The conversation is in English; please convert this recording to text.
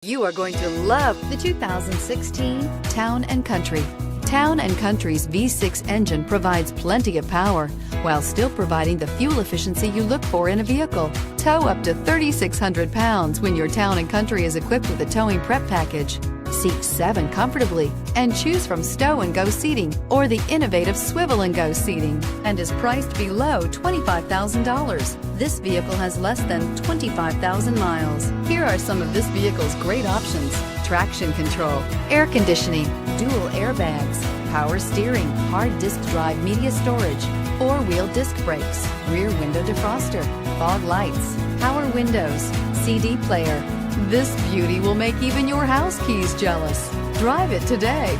You are going to love the 2016 Town & Country. Town & Country's V6 engine provides plenty of power while still providing the fuel efficiency you look for in a vehicle. Tow up to 3,600 pounds when your Town & Country is equipped with a towing prep package. Seat 7 comfortably and choose from stow and go seating or the innovative swivel and go seating, and is priced below $25,000. This vehicle has less than 25,000 miles. Here are some of this vehicle's great options: traction control, air conditioning, dual airbags, power steering, hard disk drive media storage, four-wheel disc brakes, rear window defroster, fog lights, power windows, CD player. This beauty will make even your house keys jealous. Drive it today.